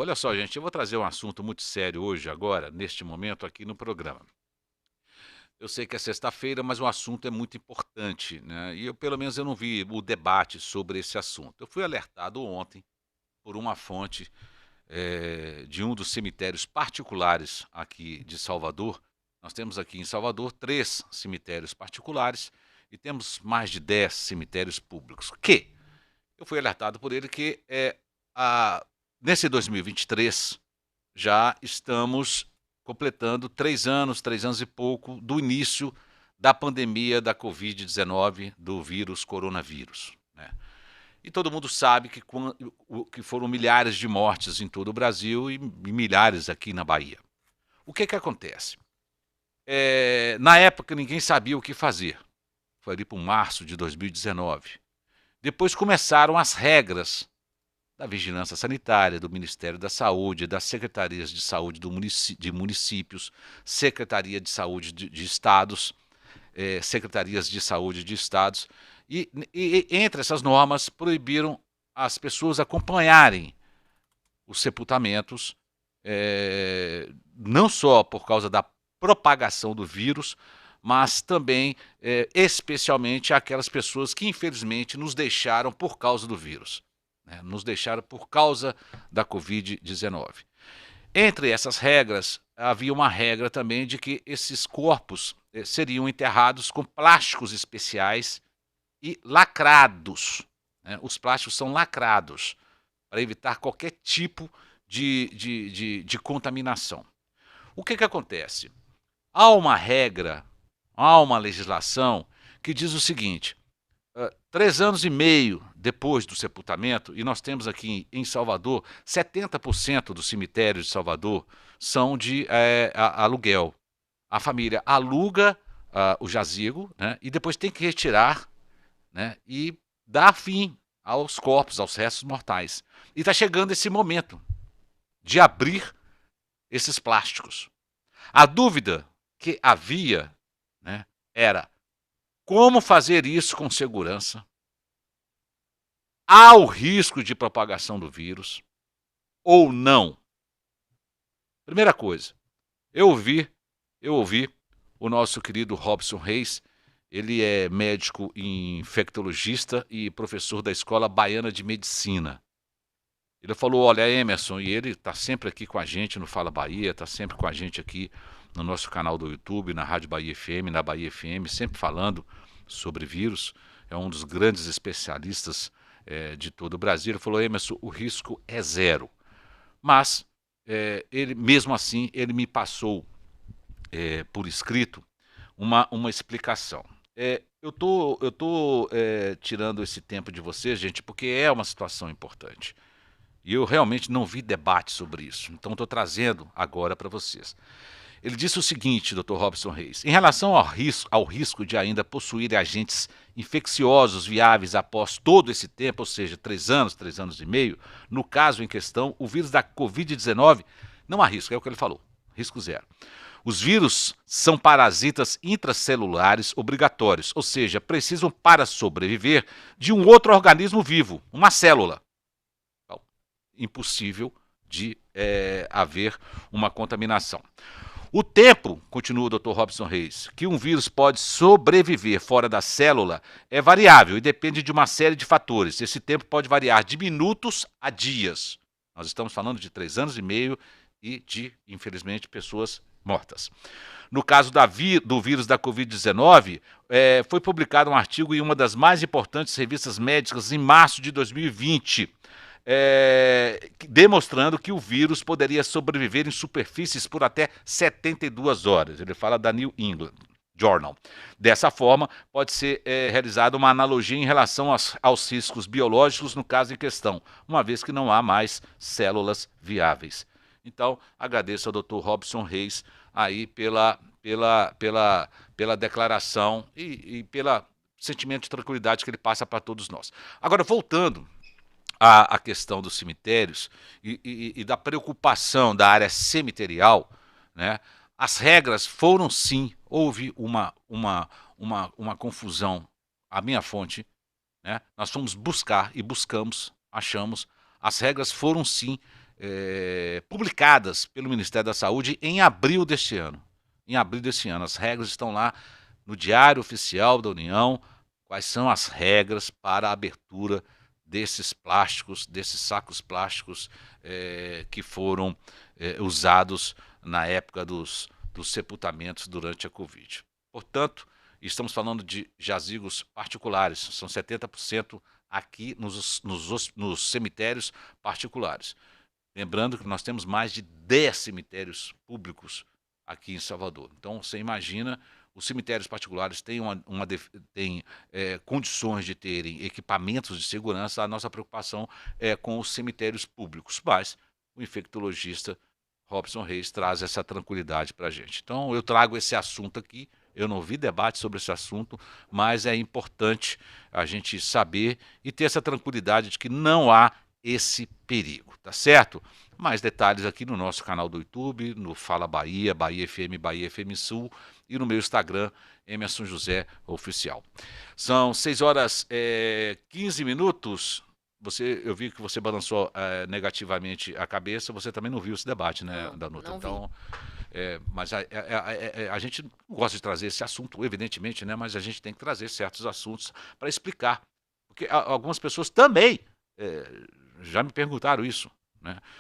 Olha só, gente, eu vou trazer um assunto muito sério hoje, agora, neste momento, aqui no programa. Eu sei que é sexta-feira, mas o assunto é muito importante, né? E eu, pelo menos, eu não vi o debate sobre esse assunto. Eu fui alertado ontem por uma fonte de um dos cemitérios particulares aqui de Salvador. Nós temos aqui em Salvador 3 cemitérios particulares e temos mais de 10 cemitérios públicos. Eu fui alertado por ele que a, nesse 2023 já estamos completando 3 anos e pouco do início da pandemia da Covid-19, do vírus coronavírus, né? E todo mundo sabe que foram milhares de mortes em todo o Brasil e milhares aqui na Bahia. O que acontece? Na época ninguém sabia o que fazer. Foi ali para março de 2019. Depois começaram as regras da Vigilância Sanitária, do Ministério da Saúde, das Secretarias de Saúde de municípios, Secretaria de Saúde de estados, Secretarias de Saúde de estados, e entre essas normas proibiram as pessoas acompanharem os sepultamentos, não só por causa da propagação do vírus, mas também, especialmente, aquelas pessoas que infelizmente nos deixaram por causa do vírus, né? Nos deixaram por causa da Covid-19. Entre essas regras, havia uma regra também de que esses corpos seriam enterrados com plásticos especiais e lacrados, né? Os plásticos são lacrados para evitar qualquer tipo de contaminação. O que acontece? Há uma regra, há uma legislação que diz o seguinte: 3 anos e meio depois do sepultamento, e nós temos aqui em Salvador, 70% dos cemitérios de Salvador são de aluguel. A família aluga o jazigo, né, e depois tem que retirar, né, e dar fim aos corpos, aos restos mortais. E está chegando esse momento de abrir esses plásticos. A dúvida que havia, né, era como fazer isso com segurança. Há o risco de propagação do vírus ou não? Primeira coisa, eu ouvi o nosso querido Robson Reis. Ele é médico infectologista e professor da Escola Baiana de Medicina. Ele falou: olha, Emerson, e ele está sempre aqui com a gente no Fala Bahia, está sempre com a gente aqui no nosso canal do YouTube, na Rádio Bahia FM, na Bahia FM, sempre falando sobre vírus. É um dos grandes especialistas de todo o Brasil. Ele falou: Emerson, o risco é zero. Mas, ele, mesmo assim, ele me passou por escrito uma explicação. Eu tô tirando esse tempo de vocês, gente, porque é uma situação importante. E eu realmente não vi debate sobre isso, então estou trazendo agora para vocês. Ele disse o seguinte, Dr. Robson Reis: em relação ao risco de ainda possuir agentes infecciosos viáveis após todo esse tempo, ou seja, 3 anos e meio, no caso em questão, o vírus da Covid-19, não há risco, é o que ele falou, risco zero. Os vírus são parasitas intracelulares obrigatórios, ou seja, precisam, para sobreviver, de um outro organismo vivo, uma célula. Impossível de haver uma contaminação. O tempo, continua o Dr. Robson Reis, que um vírus pode sobreviver fora da célula é variável e depende de uma série de fatores. Esse tempo pode variar de minutos a dias. Nós estamos falando de 3 anos e meio e de, infelizmente, pessoas mortas. No caso do vírus da Covid-19, foi publicado um artigo em uma das mais importantes revistas médicas em março de 2020, demonstrando que o vírus poderia sobreviver em superfícies por até 72 horas. Ele fala da New England Journal. Dessa forma, pode ser realizada uma analogia em relação aos riscos biológicos no caso em questão, uma vez que não há mais células viáveis. Então, agradeço ao Dr. Robson Reis aí pela declaração e pelo sentimento de tranquilidade que ele passa para todos nós. Agora, voltando a questão dos cemitérios e da preocupação da área cemiterial, né? As regras foram sim, houve uma confusão. A minha fonte, né? Nós fomos buscar e buscamos, achamos, as regras foram sim publicadas pelo Ministério da Saúde em abril deste ano. Em abril deste ano. As regras estão lá no Diário Oficial da União. Quais são as regras para a abertura desses plásticos, desses sacos plásticos que foram usados na época dos sepultamentos durante a Covid. Portanto, estamos falando de jazigos particulares, são 70% aqui nos cemitérios particulares. Lembrando que nós temos mais de 10 cemitérios públicos aqui em Salvador. Então, você imagina, os cemitérios particulares têm, têm condições de terem equipamentos de segurança, a nossa preocupação é com os cemitérios públicos. Mas o infectologista Robson Reis traz essa tranquilidade para a gente. Então, eu trago esse assunto aqui. Eu não vi debate sobre esse assunto, mas é importante a gente saber e ter essa tranquilidade de que não há esse perigo, tá certo? Mais detalhes aqui no nosso canal do YouTube, no Fala Bahia, Bahia FM Sul e no meu Instagram, Emerson José Oficial. São 6 horas 15 minutos. Eu vi que você balançou negativamente a cabeça, você também não viu esse debate, né, Danuta? Então, mas a gente não gosta de trazer esse assunto, evidentemente, né, mas a gente tem que trazer certos assuntos para explicar. Porque algumas pessoas também já me perguntaram isso, né?